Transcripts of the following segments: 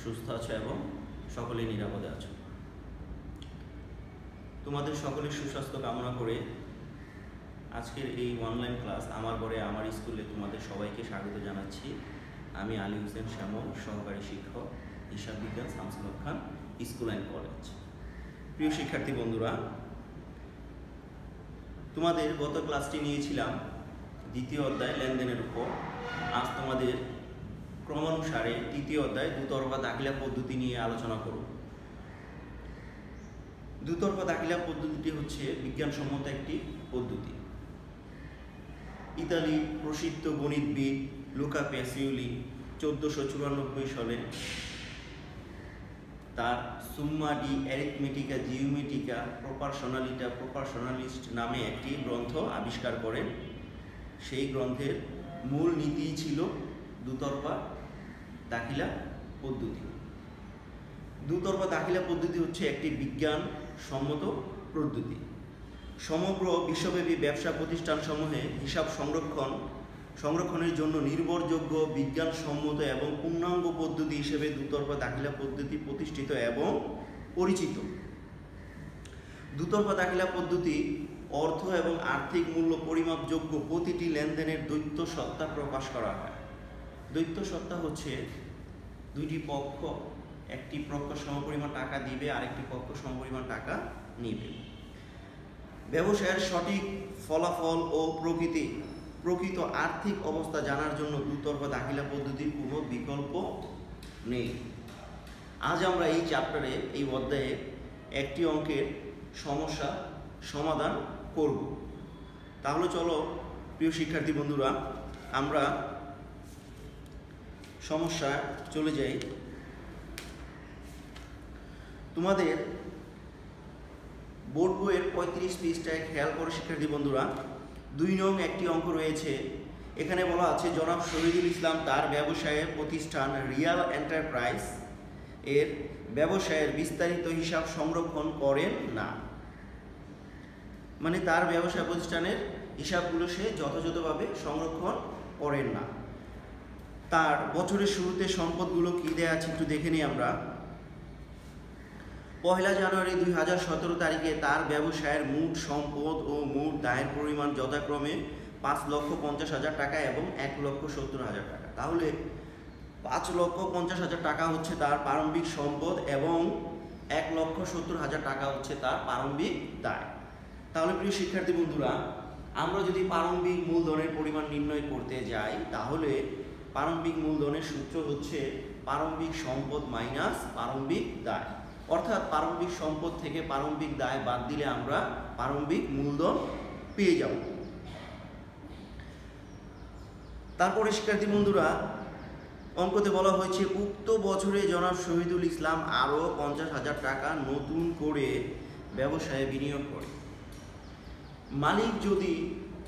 সুস্থ আছো এবং সকলেই নিরাপদে আছো। তোমাদের সকলের সুস্বাস্থ্য কামনা করে আজকের এই অনলাইন ক্লাস আমার ঘরে আমার স্কুলে তোমাদের সবাইকে স্বাগত জানাচ্ছি। আমি আলী হোসেন শ্যামল, সহকারী শিক্ষক, হিসাব বিজ্ঞান, শামসুল হক খান স্কুল অ্যান্ড কলেজ। প্রিয় শিক্ষার্থী বন্ধুরা, তোমাদের গত ক্লাসটি নিয়েছিলাম দ্বিতীয় অধ্যায় লেনদেনের উপর। আজ তোমাদের ক্রমানুসারে তৃতীয় অধ্যায় দুতরফা দাখিলা পদ্ধতি নিয়ে আলোচনা করব। দুতরফা দাখিলা পদ্ধতিটি হচ্ছে বিজ্ঞানসম্মত একটি পদ্ধতি। ইতালি প্রসিদ্ধ গণিতবিদ লুকা প্যাসিওলি 1494 সালে তার সুম্মা ডি অ্যারিথমেটিকা জিওমেট্রিকা প্রপারশনালিস্ট নামে একটি গ্রন্থ আবিষ্কার করেন। সেই গ্রন্থের মূল নীতি ছিল দুতরফা দাখিলা পদ্ধতি। দুতরফা দাখিলা পদ্ধতি হচ্ছে একটি বিজ্ঞানসম্মত পদ্ধতি। সমগ্র বিশ্বব্যাপী ব্যবসা প্রতিষ্ঠানসমূহে হিসাব সংরক্ষণের জন্য নির্ভরযোগ্য, বিজ্ঞানসম্মত এবং পূর্ণাঙ্গ পদ্ধতি হিসেবে দুতরফা দাখিলা পদ্ধতি প্রতিষ্ঠিত এবং পরিচিত। দুতরফা দাখিলা পদ্ধতি অর্থ এবং আর্থিক মূল্য পরিমাপযোগ্য প্রতিটি লেনদেনের দ্বৈত সত্তা প্রকাশ করা হয়। দ্বৈত সত্তা হচ্ছে দুইটি পক্ষ, একটি পক্ষ সমপরিমাণ টাকা দিবে, আরেকটি পক্ষ সমপরিমাণ টাকা নিবে। ব্যবসায়ের সঠিক ফলাফল ও প্রকৃত আর্থিক অবস্থা জানার জন্য দুতরফা দাখিলা পদ্ধতির কোনো বিকল্প নেই। আজ আমরা এই চ্যাপ্টারে, এই অধ্যায়ে একটি অঙ্কের সমস্যা সমাধান করব। তাহলে চলো প্রিয় শিক্ষার্থী বন্ধুরা, আমরা সমস্যা চলে যাই। তোমাদের বোর্ড বইয়ের 35 পৃষ্ঠায় খেয়াল করে শিক্ষার্থী বন্ধুরা, 2 নং একটি অঙ্ক রয়েছে। এখানে বলা আছে জনাব শহীদুল ইসলাম তার ব্যবসায়ের প্রতিষ্ঠান রিয়াল এন্টারপ্রাইজ এর ব্যবসায়ের বিস্তারিত হিসাব সংরক্ষণ করেন না। মানে তার ব্যবসায় প্রতিষ্ঠানের হিসাবগুলো সে যথাযথভাবে সংরক্ষণ করেন না। তার বছরের শুরুতে সম্পদগুলো কি দেয়া আছে একটু দেখে নিই আমরা। 1 জানুয়ারি 2017 তারিখে তার ব্যবসায়ের মোট সম্পদ ও মোট দায়ের পরিমাণ যথাক্রমে 5,50,000 টাকা এবং 1,70,000 টাকা। তাহলে 5,50,000 টাকা হচ্ছে তার প্রারম্ভিক সম্পদ এবং 1,70,000 টাকা হচ্ছে তার প্রারম্ভিক দায়। তাহলে প্রিয় শিক্ষার্থী বন্ধুরা, আমরা যদি প্রারম্ভিক মূলধনের পরিমাণ নির্ণয় করতে যাই, তাহলে প্রারম্ভিক মূলধনের সূত্র হচ্ছে প্রারম্ভিক সম্পদ মাইনাস প্রারম্ভিক দায়। অর্থাৎ প্রারম্ভিক সম্পদ থেকে প্রারম্ভিক দায় বাদ দিলে আমরা প্রারম্ভিক মূলধন পেয়ে যাব। তারপরে শিক্ষার্থী বন্ধুরা, অঙ্কতে বলা হয়েছে উক্ত বছরে জনাব শহীদুল ইসলাম আরও 50,000 টাকা নতুন করে ব্যবসায়ে বিনিয়োগ করে। মালিক যদি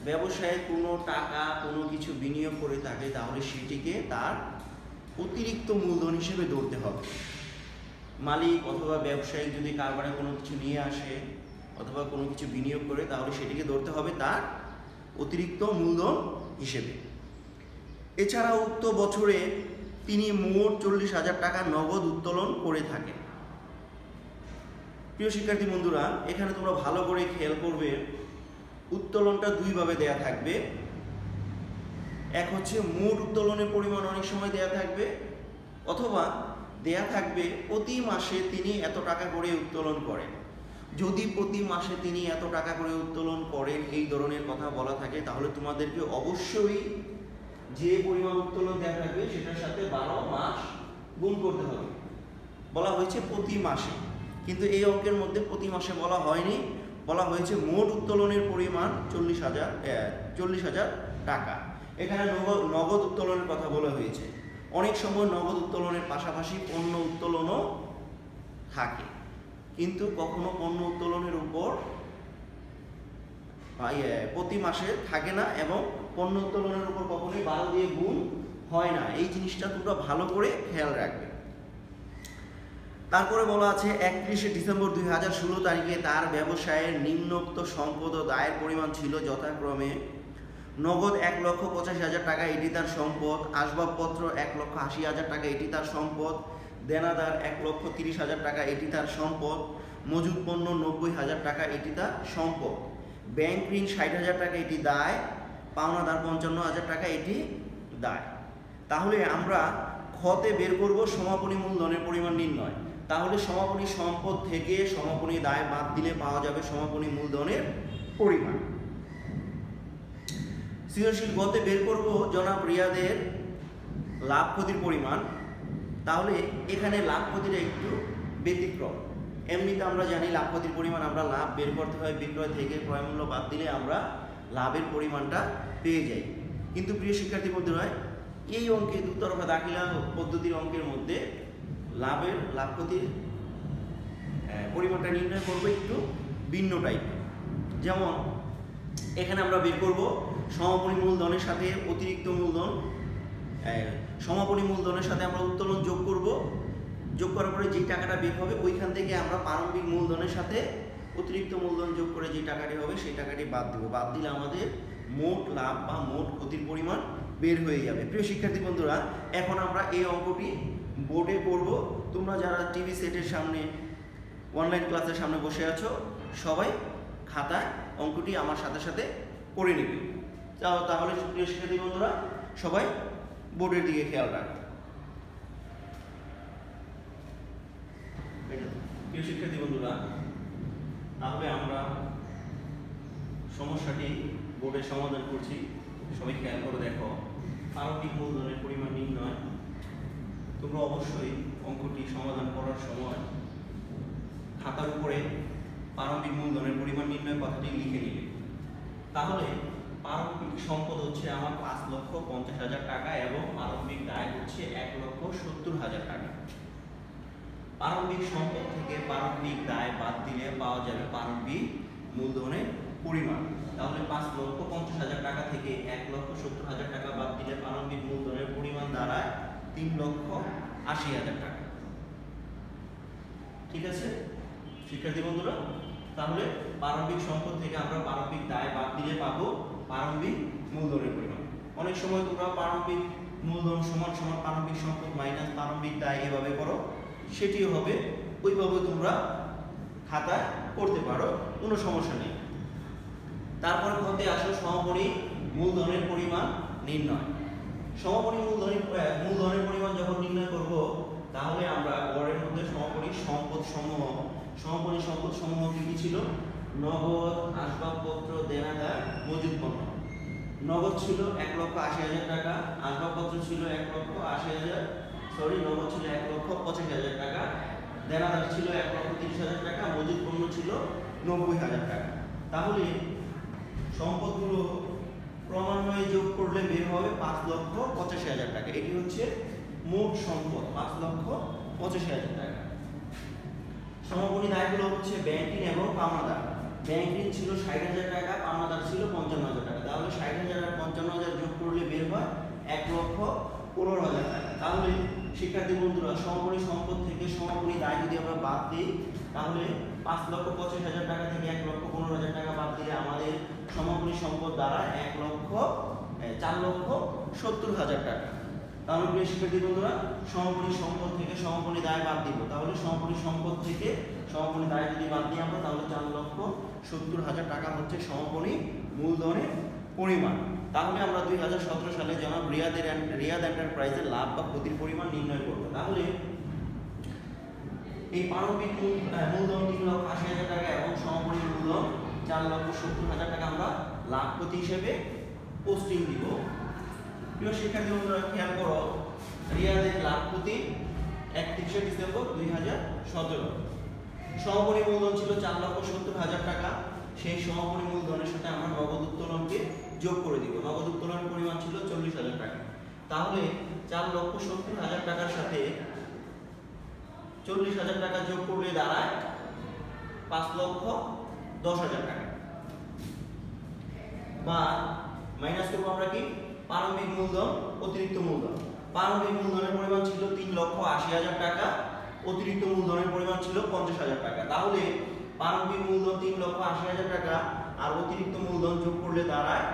ব্যবসায়ে কোনো টাকা কোনো কিছু বিনিয়োগ করে থাকে, তাহলে সেটিকে তার অতিরিক্ত মূলধন হিসেবে ধরতে হবে। মালিক অথবা ব্যবসায়িক যদি কারবারে কোনো কিছু নিয়ে আসে অথবা কোনো কিছু বিনিয়োগ করে, তাহলে সেটিকে ধরতে হবে তার অতিরিক্ত মূলধন হিসেবে। এছাড়া উক্ত বছরে তিনি মোট 40,000 টাকা নগদ উত্তোলন করে থাকেন। প্রিয় শিক্ষার্থী বন্ধুরা, এখানে তোমরা ভালো করে খেয়াল করবে, উত্তোলনটা দুইভাবে দেয়া থাকবে। এক হচ্ছে মোট উত্তোলনের পরিমাণ অনেক সময় দেয়া থাকবে, অথবা দেয়া থাকবে প্রতি মাসে তিনি এত টাকা করে উত্তোলন করেন। যদি প্রতি মাসে তিনি এত টাকা করে উত্তোলন করেন এই ধরনের কথা বলা থাকে, তাহলে তোমাদেরকে অবশ্যই যে পরিমাণ উত্তোলন দেয়া থাকবে সেটার সাথে 12 মাস গুণ করতে হবে। বলা হয়েছে প্রতি মাসে, কিন্তু এই অঙ্কের মধ্যে প্রতি মাসে বলা হয়নি, বলা হয়েছে মোট উত্তোলনের পরিমাণ 40,000 টাকা। এখানে নগদ উত্তোলনের কথা বলা হয়েছে। অনেক সময় নগদ উত্তোলনের পাশাপাশি পণ্য উত্তোলনও থাকে, কিন্তু কখনো পণ্য উত্তোলনের উপর প্রতি মাসে থাকে না এবং পণ্য উত্তোলনের উপর কখনোই 12 দিয়ে গুণ হয় না। এই জিনিসটা তোমরা ভালো করে খেয়াল রাখবে। তারপরে বলা আছে 31 ডিসেম্বর 2016 তারিখে তার ব্যবসায়ের নিম্নোক্ত সম্পদ ও দায়ের পরিমাণ ছিল যথাক্রমে নগদ 1,85,000 টাকা, এটি তার সম্পদ। আসবাবপত্র 1,80,000 টাকা, এটি তার সম্পদ। দেনাদার 1,30,000 টাকা, এটি তার সম্পদ। মজুদ পণ্য 90,000 টাকা, এটি তার সম্পদ। ব্যাংক ঋণ 60,000 টাকা, এটি দায়। পাওনাদার 55,000 টাকা, এটি দায়। তাহলে আমরা খতে বের করব সমাপনী মূলধনের পরিমাণ নির্ণয়। তাহলে সমাপনী সম্পদ থেকে সমাপনী দায় বাদ দিলে পাওয়া যাবে সমাপনী মূলধনের পরিমাণ। সৃজনশীল গতে বের করব জনাব রিয়াদের লাভ ক্ষতির পরিমাণ। তাহলে এখানে লাভ ক্ষতিটা একটু ব্যতিক্রম। এমনিতে আমরা জানি লাভ ক্ষতির পরিমাণ আমরা লাভ বের করতে হয়, বিক্রয় থেকে ক্রয় মূল্য বাদ দিলে আমরা লাভের পরিমাণটা পেয়ে যাই। কিন্তু প্রিয় শিক্ষার্থী বন্ধুরা, এই অঙ্কে দুতরফা দাখিলা পদ্ধতির অঙ্কের মধ্যে লাভ ক্ষতির পরিমাণটা নির্ণয় করবো একটু ভিন্ন টাইপের। যেমন এখানে আমরা বের করব সমাপনী মূলধনের সাথে অতিরিক্ত মূলধন, সমাপনী মূলধনের সাথে আমরা উত্তোলন যোগ করব। যোগ করার পরে যে টাকাটা বের হবে ওইখান থেকে আমরা প্রারম্ভিক মূলধনের সাথে অতিরিক্ত মূলধন যোগ করে যে টাকাটি হবে সেই টাকাটি বাদ দেব। বাদ দিলে আমাদের মোট লাভ বা মোট ক্ষতির পরিমাণ বের হয়ে যাবে। প্রিয় শিক্ষার্থী বন্ধুরা, এখন আমরা এই অঙ্কটি বোর্ডে করব। তোমরা যারা টিভি সেটের সামনে অনলাইন ক্লাসের সামনে বসে আছো সবাই খাতায় অঙ্কটি আমার সাথে সাথে করে নেবে। তাহলে প্রিয় শিক্ষার্থী বন্ধুরা, সবাই বোর্ডের দিকে খেয়াল রাখবে। প্রিয় শিক্ষার্থী বন্ধুরা, তাহলে আমরা সমস্যাটি বোর্ডে সমাধান করছি। সবাই খেয়াল করে দেখো। প্রারম্ভিক মূলধনের পরিমাণ নির্ণয়। তোমরা অবশ্যই অঙ্কটি সমাধান করার সময় খাতার উপরে প্রারম্ভিক মূলধনের পরিমাণ নির্ণয় কথাটি লিখে নিবে। তাহলে প্রারম্ভিক সম্পদ হচ্ছে আমার 5,50,000 টাকা এবং প্রারম্ভিক দায় হচ্ছে 1,70,000 টাকা। প্রারম্ভিক সম্পদ থেকে প্রারম্ভিক দায় বাদ দিলে পাওয়া যাবে প্রারম্ভিক মূলধনের পরিমাণ। তাহলে 5,50,000 টাকা থেকে 1,70,000 টাকা বাদ দিলে প্রারম্ভিক মূলধনের পরিমাণ দাঁড়ায় 3,80,000 টাকা। ঠিক আছে শিক্ষার্থী বন্ধুরা, তাহলে প্রারম্ভিক সম্পদ থেকে আমরা প্রারম্ভিক দায় বাদ দিলে পাবো প্রারম্ভিক মূলধনের পরিমাণ। অনেক সময় তোমরা প্রারম্ভিক মূলধন সমান সমান প্রারম্ভিক সম্পদ মাইনাস প্রারম্ভিক দায় এভাবে করো, সেটিও হবে। ওইভাবে তোমরা খাতায় করতে পারো, কোনো সমস্যা নেই। তারপরে হতে আসো সমাপনী মূলধনের পরিমাণ নির্ণয়। সমাপনী মূলধনের পরিমাণ যখন নির্ণয় করব, তাহলে আমরা গড়ের মধ্যে সমাপনী সম্পদ সমূহ কি কি ছিল? নগদ, আসবাবপত্র, দেনাদার, মজুদ পণ্য। নগদ ছিল 1,80,000 টাকা, আসবাবপত্র ছিল 1,80,000, নগদ ছিল 1,85,000 টাকা, দেনাদার ছিল 1,30,000 টাকা, মজুদ পণ্য ছিল 90,000 টাকা। তাহলে সম্পদগুলো ক্রমান্বয়ে যোগ করলে বের হবে 5,85,000 টাকা। এটি হচ্ছে মোট সম্পদ, 5,85,000 টাকা। সমাপনী দায়গুলো হচ্ছে ব্যাংক ঋণ এবং পাওনাদার। ব্যাংক ঋণ ছিল 60,000 টাকা, পাওনাদার ছিল 55,000 টাকা। তাহলে 60,000 আর 55,000 যোগ করলে বের হয় 1,15,000 টাকা। তাহলে শিক্ষার্থী বন্ধুরা, সমাপনী সম্পদ থেকে সমাপনী দায় যদি আমরা বাদ দিই, তাহলে 5,85,000 টাকা থেকে 1,15,000 টাকা বাদ দিলে আমাদের সমাপনী সম্পদ দ্বারা 4,70,000 টাকা। তাহলে প্রিয় শিক্ষার্থী বন্ধুরা, সমাপনী সম্পদ থেকে সমাপনী দায় বাদ দিব। তাহলে সমাপনী সম্পদ থেকে সমাপনী দায় যদি বাদ দিই আমরা, তাহলে 4,70,000 টাকা হচ্ছে সমাপনী মূলধনের পরিমাণ। তাহলে আমরা 2017 সালে জনাব রিয়াদ এন্টারপ্রাইজের লাভ বা ক্ষতির পরিমাণ নির্ণয় করব। তাহলে এই প্রারম্ভিক মূলধন 3,80,000 টাকা এবং সমাপনী মূলধন 4,70,000 টাকা আমরা লাভ ক্ষতি হিসেবে পোস্টিং দিব। প্রিয় শিক্ষার্থী বন্ধুরা, খেয়াল করো, রিয়াদের লাভ ক্ষতি 31শে ডিসেম্বর 2017। সমাপনী মূলধন ছিল 4,70,000 টাকা। সেই সমাপনী মূলধনের সাথে আমরা নগদ উত্তোলনকে যোগ করে দিব। নগদ উত্তোলনের পরিমাণ ছিল 40,000 টাকা। তাহলে 4,70,000 টাকার সাথে 40,000 টাকা যোগ করলে দাঁড়ায় 5,10,000 টাকা। বা মাইনাস করবো আমরা কি? প্রারম্ভিক মূলধন, অতিরিক্ত মূলধন। প্রারম্ভিক মূলধনের পরিমাণ ছিল 3,80,000 টাকা, অতিরিক্ত মূলধনের পরিমাণ ছিল 50,000 টাকা। তাহলে প্রারম্ভিক মূলধন 3,80,000 টাকা আর অতিরিক্ত মূলধন যোগ করলে দাঁড়ায়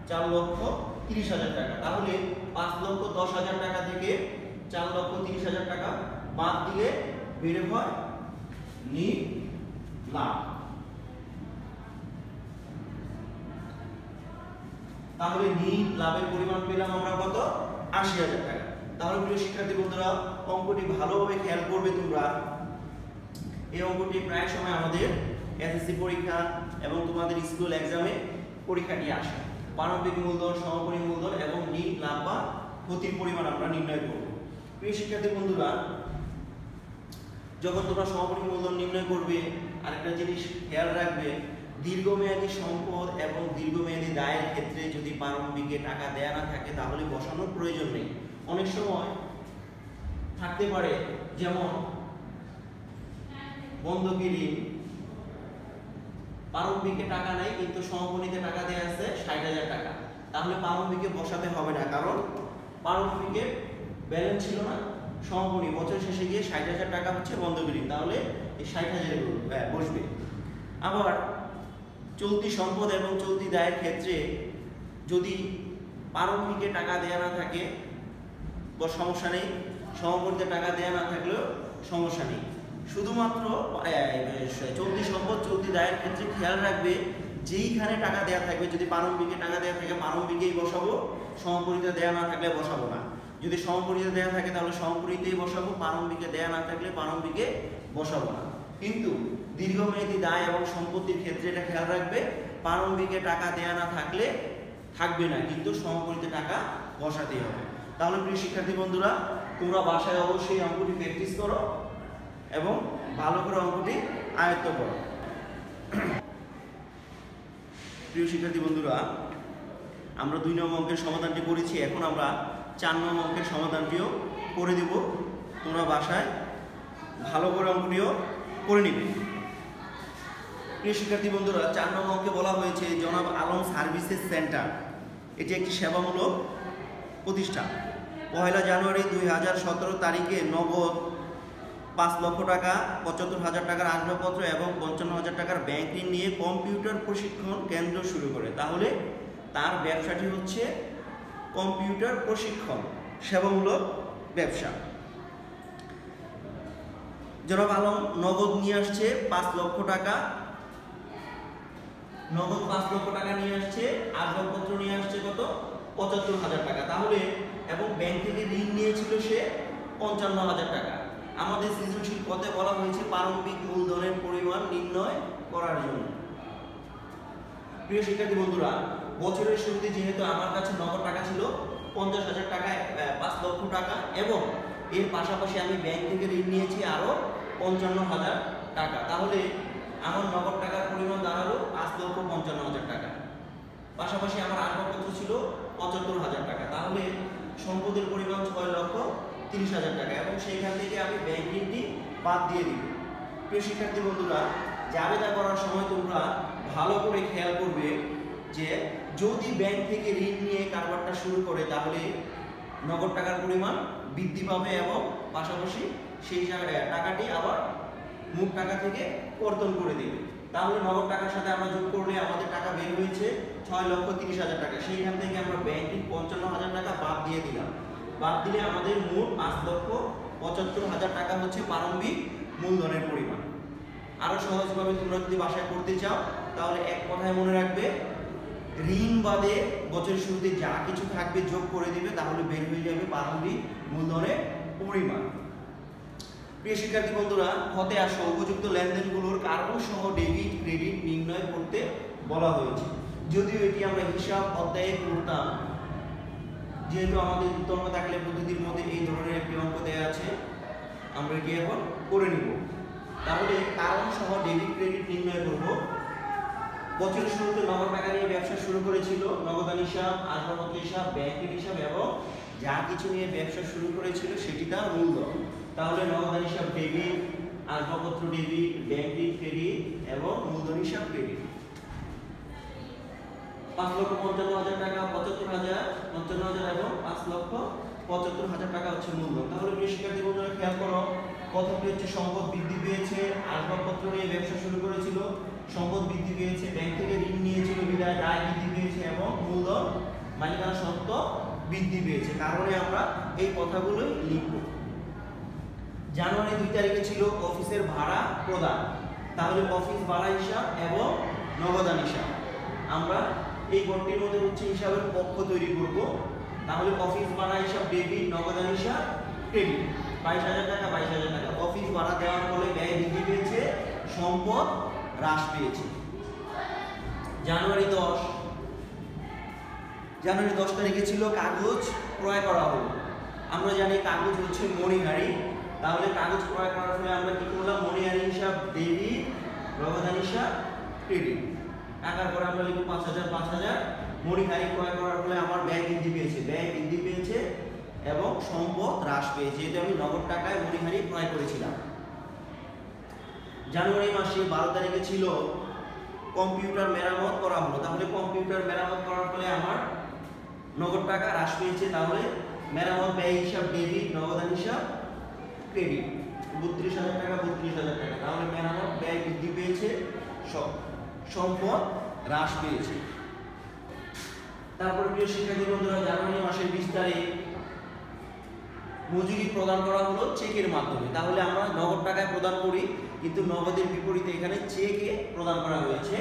4,30,000 টাকা। তাহলে 5,10,000 টাকা থেকে 4,30,000 টাকা বাদ দিলে বের হয় নিট লাভ। তাহলে নিট লাভের পরিমাণ পেলাম আমরা কত? ৮০,০০০ টাকা। তাহলে প্রিয় শিক্ষার্থী বন্ধুরা, অঙ্কটি ভালোভাবে খেয়াল করবে তোমরা। এই অঙ্কটি প্রায় সময় আমাদের এসএসসি পরীক্ষা এবং তোমাদের স্কুল এক্সামে পরীক্ষাটি আসে। প্রারম্ভিক মূলধন, সমাপনী মূলধন এবং নিট লাভ বা ক্ষতির পরিমাণ আমরা নির্ণয় করব। প্রিয় শিক্ষার্থী বন্ধুরা, যখন তোমরা সমাপনী মূলধন নির্ণয় করবে, আরেকটা জিনিস খেয়াল রাখবে, দীর্ঘমেয়াদী সম্পদ এবং দীর্ঘমেয়াদী দায়ের ক্ষেত্রে যদি প্রারম্ভিকে টাকা দেয়া না থাকে তাহলে বসানোর প্রয়োজন নেই। অনেক সময় থাকতে পারে, যেমন বন্ধকি ঋণ, প্রারম্ভিকে টাকা নেই কিন্তু সমাপনীতে টাকা দেয়া আছে ৬০,০০০ টাকা, তাহলে প্রারম্ভিকে বসাতে হবে না, কারণ প্রারম্ভিকের ব্যালেন্স ছিল না, সমাপনী বছর শেষে গিয়ে ৬০,০০০ টাকা হচ্ছে বন্ধকি ঋণ, তাহলে এই ৬০,০০০ বসবে। আবার চলতি সম্পদ এবং চলতি দায়ের ক্ষেত্রে যদি প্রারম্ভিকে টাকা দেয়া না থাকে সমস্যা নেই, সমাপনীতে টাকা দেয়া না থাকলেও সমস্যা নেই। শুধুমাত্র চলতি সম্পদ চলতি দায়ের ক্ষেত্রে খেয়াল রাখবে, যেইখানে টাকা দেয়া থাকবে, যদি প্রারম্ভিকে টাকা দেয়া থাকে প্রারম্ভিকেই বসাবো, সমাপনীতে দেয়া না থাকলে বসাবো না। যদি সমাপনীতে দেয়া থাকে তাহলে সমাপনীতেই বসাবো, প্রারম্ভিকে দেয়া না থাকলে প্রারম্ভিকে বসাবো না। কিন্তু দীর্ঘমেয়াদী দায় এবং সম্পত্তির ক্ষেত্রে এটা খেয়াল রাখবে, প্রারম্ভিকে টাকা দেয়া না থাকলে থাকবে না, কিন্তু সমাপনীতে টাকা বসাতেই হবে। তাহলে প্রিয় শিক্ষার্থী বন্ধুরা, তোমরা বাসায় অবশ্যই অঙ্কটি প্র্যাকটিস করো এবং ভালো করে অঙ্কটি আয়ত্ত করো। প্রিয় শিক্ষার্থী বন্ধুরা, আমরা ২ নম্বর অঙ্কের সমাধানটি করেছি, এখন আমরা ৪ নম্বর অঙ্কের সমাধানটিও করে দেব। তোমরা বাসায় ভালো করে অঙ্কটিও করে নিবে। প্রিয় শিক্ষার্থী বন্ধুরা, ৪ নম্বর অঙ্কে বলা হয়েছে জনাব আলম সার্ভিসেস সেন্টার, এটি একটি সেবামূলক প্রতিষ্ঠান। ১ জানুয়ারি ২০১৭ তারিখে নগদ ৫ লক্ষ টাকা, ৭৫,০০০ টাকার আসবাবপত্র এবং ৫৫,০০০ টাকার ব্যাংক ঋণ নিয়ে কম্পিউটার প্রশিক্ষণ কেন্দ্র শুরু করে। তাহলে তার ব্যবসাটি হচ্ছে কম্পিউটার প্রশিক্ষণ, সেবামূলক ব্যবসা। জনাব আলম নগদ নিয়ে আসছে ৫ লক্ষ টাকা, নগদ ৫ লক্ষ টাকা নিয়ে আসছে, আসবাবপত্র নিয়ে আসছে কত? ৭৫,০০০ টাকা। তাহলে এবং ব্যাংক থেকে ঋণ নিয়েছিল সে ৫৫,০০০ টাকা। আমাদের সৃজনশীল পথে বলা হয়েছে প্রারম্ভিক মূলধনের পরিমাণ নির্ণয় করার জন্য। প্রিয় শিক্ষার্থী বন্ধুরা, বছরের শুরুতে যেহেতু আমার কাছে নগদ টাকা ছিল ৫০,০০০ টাকায় ৫ লক্ষ টাকা, এবং এর পাশাপাশি আমি ব্যাংক থেকে ঋণ নিয়েছি আরো ৫৫,০০০ টাকা, তাহলে আমার নগদ টাকার পরিমাণ দাঁড়ালো ৫,৫৫,০০০ টাকা। পাশাপাশি আমার আসবাবপত্র ছিল ৭৫,০০০ টাকা, তাহলে সম্পদের পরিমাণ ৬,৩০,০০০ টাকা, এবং সেইখান থেকে আমি ব্যাংক ঋণটি বাদ দিয়ে দিব। প্রিয় শিক্ষার্থী বন্ধুরা, জাবেদা করার সময় তোমরা ভালো করে খেয়াল করবে যে যদি ব্যাংক থেকে ঋণ নিয়ে কারবারটা শুরু করে তাহলে নগদ টাকার পরিমাণ বৃদ্ধি পাবে এবং পাশাপাশি সেই টাকাটি আবার মুখ টাকা থেকে কর্তন করে দেবে। তাহলে নগদ টাকার সাথে আমরা যোগ করলে আমাদের টাকা বের হয়েছে ৬,৩০,০০০ টাকা। সেইখান থেকে আমরা ব্যাংক ঋণ ৫৫,০০০ টাকা বাদ দিয়ে দিলাম। বাদ দিলে আমাদের মোট ৫,৭৫,০০০ টাকা হচ্ছে প্রারম্ভিক মূলধনের পরিমাণ। আরো সহজভাবে তোমরা যদি বাসায় করতে চাও তাহলে এক কথায় মনে রাখবে, ঋণ বাদে বছরের শুরুতে যা কিছু থাকবে যোগ করে দিবে, তাহলে বের হয়ে যাবে প্রারম্ভিক মূলধনের পরিমাণ। প্রিয় শিক্ষার্থী বন্ধুরা, হতে আসা উপযুক্ত লেনদেনগুলোর কারণ সহ ডেবিট ক্রেডিট নির্ণয় করতে বলা হয়েছে। যদিও এটি আমরা হিসাব অধ্যায়ে করতাম, যেহেতু আমাদের উত্তরণ দাখিলা পদ্ধতির মধ্যে এই ধরনের একটি অঙ্ক দেওয়া আছে, আমরা এটি এখন করে নিব। তাহলে কারণ সহ ডেবিট ক্রেডিট নির্ণয় করব। বছরের শুরুতে নগদ টাকা নিয়ে ব্যবসা শুরু করেছিল, নগদান হিসাব, আসবাবপত্র হিসাব, ব্যাংকের হিসাব এবং যা কিছু নিয়ে ব্যবসা শুরু করেছিল সেটি তার মূলধন। তাহলে নগদান হিসাব ডেবিট, আসবাবপত্র ডেবিট, ব্যাংক ঋণ ক্রেডিট এবং মূলধন হিসাব ক্রেডিট। ৫,৫৫,০০০ টাকা, ৭৫,০০০ এবং ৫,৭৫,০০০ টাকা হচ্ছে মূলধন। তাহলে প্রিয় শিক্ষার্থী বন্ধুরা খেয়াল করো, প্রথমটি হচ্ছে সম্পদ বৃদ্ধি পেয়েছে, আসবাবপত্র নিয়ে ব্যবসা শুরু করেছিল, সম্পদ বৃদ্ধি পেয়েছে, ব্যাংক থেকে ঋণ নিয়েছিল বিদায় দায় বৃদ্ধি পেয়েছে এবং মূলধন মালিকানা সত্ত্ব বৃদ্ধি পেয়েছে। কারণে আমরা এই কথাগুলোই লিখব। জানুয়ারি 2 তারিখে ছিল অফিসের ভাড়া প্রদান, তাহলে অফিস ভাড়া হিসাব এবং নগদান হিসাব। আমরা এই ঘরটির মধ্যে হচ্ছে হিসাবের পক্ষ তৈরি করব, তাহলে অফিস ভাড়া হিসাব ডেবিট, নগদান হিসাব ক্রেডিট। 22,000 টাকা 22,000 টাকা। অফিস ভাড়া দেওয়ার ফলে ব্যয় বৃদ্ধি পেয়েছে, সম্পদ হ্রাস পেয়েছে। জানুয়ারি 10 তারিখে ছিল কাগজ ক্রয় করা হলো। আমরা জানি কাগজ হচ্ছে মণিহারি, তাহলে কাগজ ক্রয় করার ফলে আমরা কি করলাম, মণিহারি হিসাব ডেবিট, নগদান হিসাব ক্রেডিট। টাকার পরে আমরা লিখব 5,000 মণিহারি ক্রয় করার ফলে আমার ব্যয় বৃদ্ধি পেয়েছে এবং সম্পদ হ্রাস পেয়েছে, যেহেতু আমি নগদ টাকায় মণিহারি ক্রয় করেছিলাম। জানুয়ারি মাসে 12 তারিখে ছিল কম্পিউটার মেরামত করা হলো, তাহলে কম্পিউটার মেরামত করার ফলে আমার নগদ টাকা হ্রাস পেয়েছে, তাহলে মেরামত ব্যয় হিসাব ডেবিট, নগদান হিসাব ক্রেডিট। 32,000 টাকা 32,000 টাকা, তাহলে মেরামত ব্যয় বৃদ্ধি পেয়েছে, সম্পদ হ্রাস পেয়েছে। তারপর প্রিয় শিক্ষার্থী বন্ধুরা, জানুয়ারি মাসের 20 তারিখ মজুরি প্রদান করা হলো চেকের মাধ্যমে, তাহলে আমরা নগদ টাকায় প্রদান করি, কিন্তু নগদের বিপরীতে এখানে চেকে প্রদান করা হয়েছে,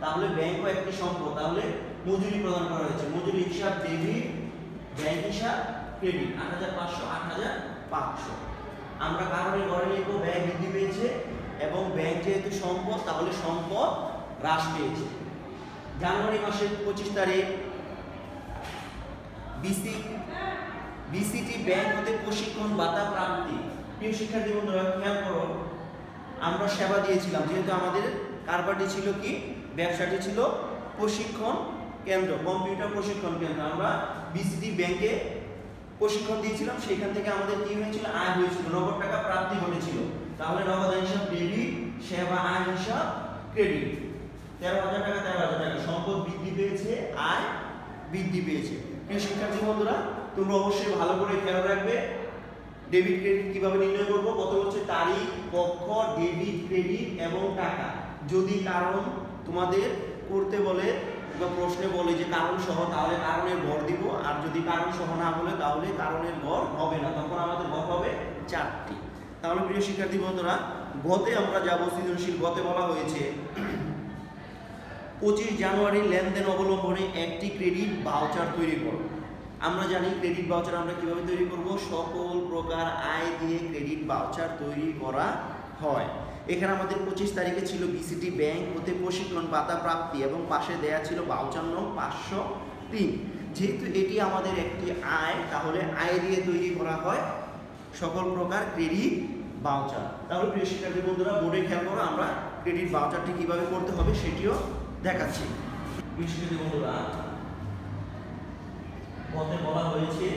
তাহলে ব্যাংকও একটি সম্পদ, তাহলে মজুরি প্রদান করা হয়েছে। মজুরি হিসাব ডেবিট, ব্যাংক হিসাব ক্রেডিট। 8,500 8,500। আমরা কারণে ঘরে লিখব ব্যয় বৃদ্ধি পেয়েছে এবং ব্যাংক যেহেতু সম্পদ, তাহলে সম্পদ হ্রাস পেয়েছে। জানুয়ারি মাসের 25 তারিখ বিসিটি ব্যাংক হতে প্রশিক্ষণ ভাতা প্রাপ্তি। প্রিয় শিক্ষার্থী বন্ধুরা খেয়াল করো, আমরা সেবা দিয়েছিলাম, যেহেতু আমাদের কারবারটি ছিল কি, ব্যবসাটি ছিল প্রশিক্ষণ কেন্দ্র, কম্পিউটার প্রশিক্ষণ কেন্দ্র। আমরা বিসিটি ব্যাংকে প্রশিক্ষণ দিয়েছিলাম, সেখান থেকে আমাদের কি হয়েছিল, আয় হয়েছিল, নগদ টাকা প্রাপ্তি ঘটেছিল, তাহলে নগদ হিসাব ডেবিট, সেবা আয় হিসাব ক্রেডিট। 13,000 টাকা 13,000 টাকা, সম্পদ বৃদ্ধি পেয়েছে, আয় বৃদ্ধি পেয়েছে। প্রিয় শিক্ষার্থী বন্ধুরা, তোমরা অবশ্যই ভালো করে খেয়াল রাখবে ডেবিট ক্রেডিট কিভাবে নির্ণয় করব। প্রথম হচ্ছে তারিখ, পক্ষ, ডেবিট, ক্রেডিট এবং টাকা। যদি কারণ তোমাদের করতে বলে বা প্রশ্নে বলে যে কারণ সহ, তাহলে কারণের ঘর দিব, আর যদি কারণ সহ না বলে তাহলে কারণের ঘর হবে না, তখন আমাদের ঘর হবে 4টি। তাহলে প্রিয় শিক্ষার্থী বন্ধুরা, গতে আমরা যাব, সৃজনশীল গতে বলা হয়েছে 25 জানুয়ারি লেনদেন অবলম্বনে একটি ক্রেডিট ভাউচার তৈরি করো। আমরা জানি ক্রেডিট ভাউচার আমরা কিভাবে তৈরি করব, সকল প্রকার আয় দিয়ে ক্রেডিট ভাউচার তৈরি করা হয়। এখানে আমাদের 25 তারিখে ছিল বিসিটি ব্যাংক হতে প্রশিক্ষণ ভাতা প্রাপ্তি এবং পাশে দেয়া ছিল ভাউচার নং 503। যেহেতু এটি আমাদের একটি আয়, তাহলে আয় দিয়ে তৈরি করা হয় সকল প্রকার ক্রেডিট ভাউচার। তাহলে প্রিয় শিক্ষার্থী বন্ধুরা, বোর্ডে খেয়াল করো, আমরা ক্রেডিট ভাউচারটি কিভাবে করতে হবে সেটিও দেখাচ্ছি। প্রিয় শিক্ষার্থী বন্ধুরা, গতে বলা হয়েছে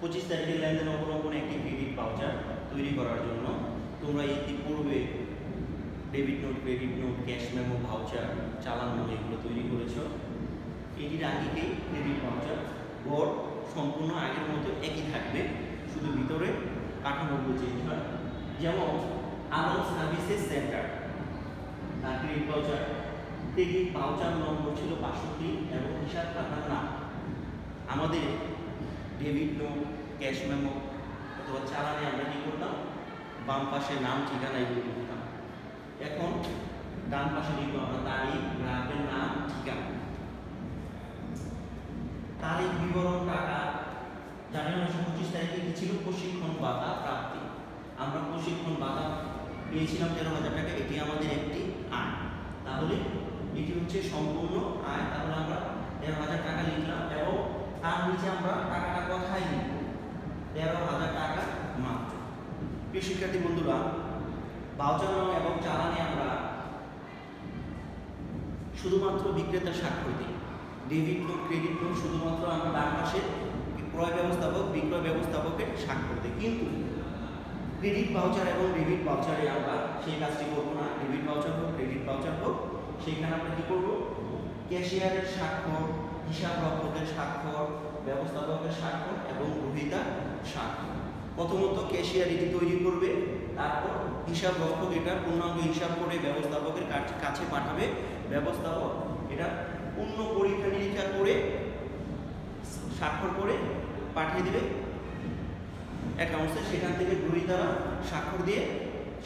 25 তারিখের লেনদেন অবলম্বনে একটি ক্রেডিট ভাউচার তৈরি করার জন্য তোমরা ইতিপূর্বে debit note, credit note, cash memo, voucher, চালান নোট এগুলো তৈরি করেছ। এটির আগেই ক্রেডিট ভাউচার ঘর সম্পূর্ণ আগের মতো একই থাকবে, শুধু ভিতরে কাঠামোগুলো চেঞ্জ হয়। যেমন আদান সার্ভিসেস সেন্টার, তার ক্রেডিট ভাউচার নম্বর ছিল 62 এবং হিসাব খাতার নাম। আমাদের ডেবিট নোট, ক্যাশ মেমো অথবা চালানে আমরা কি করতাম, বাম পাশে নাম, ঠিকানা এগুলো লিখতাম। এখন ডান পাশে লিখবো আমরা তারিখ, গ্রাহকের নাম, ঠিকানা। তারিখ, বিবরণ, টাকা। জানুয়ারি 25 তারিখে কি ছিল, প্রশিক্ষণ ভাতা প্রাপ্তি। আমরা প্রশিক্ষণ ভাতা পেয়েছিলাম 13,000 টাকা, এটি আমাদের একটি আয়, তাহলে এটি হচ্ছে সম্পূর্ণ আয়, তাহলে আমরা 13,000 টাকা লিখলাম এবং তার নিচে আমরা টাকাটা কোথায় লিখব, 13,000 টাকা মাত্র। প্রিয় শিক্ষার্থী বন্ধুরা, ভাউচার নাম এবং চালানে আমরা শুধুমাত্র বিক্রেতার স্বাক্ষর দিই। ডেবিট নোট, ক্রেডিট নোট শুধুমাত্র আমরা ডান পাশে ক্রয় ব্যবস্থাপক, বিক্রয় ব্যবস্থাপকের স্বাক্ষর দিই, কিন্তু ক্রেডিট ভাউচার এবং ডেবিট ভাউচারে আমরা সেই কাজটি করবো না। ডেবিট ভাউচার হোক, ক্রেডিট ভাউচার হোক, সেইখানে আমরা কি করবো, ক্যাশিয়ারের স্বাক্ষর, হিসাব রক্ষকের স্বাক্ষর, ব্যবস্থাপকের স্বাক্ষর এবং গ্রহীতার স্বাক্ষর। প্রথমত ক্যাশিয়ার এটি তৈরি করবে, তারপর হিসাব রক্ষক এটা পূর্ণাঙ্গ হিসাব করে ব্যবস্থাপকের কাছে পাঠাবে, ব্যবস্থাপক এটা পূর্ণ পরীক্ষা নিরীক্ষা করে স্বাক্ষর করে পাঠিয়ে দিবে অ্যাকাউন্টসে, সেখান থেকে গ্রহীতারা স্বাক্ষর দিয়ে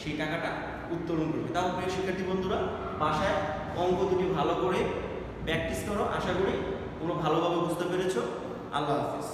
সেই টাকাটা উত্তোলন করবে। তাও প্রিয় শিক্ষার্থী বন্ধুরা, বাসায় অঙ্ক দুটি ভালো করে প্র্যাকটিস করো। আশা করি তোমরা ভালোভাবে বুঝতে পেরেছো। আল্লাহ হাফিজ।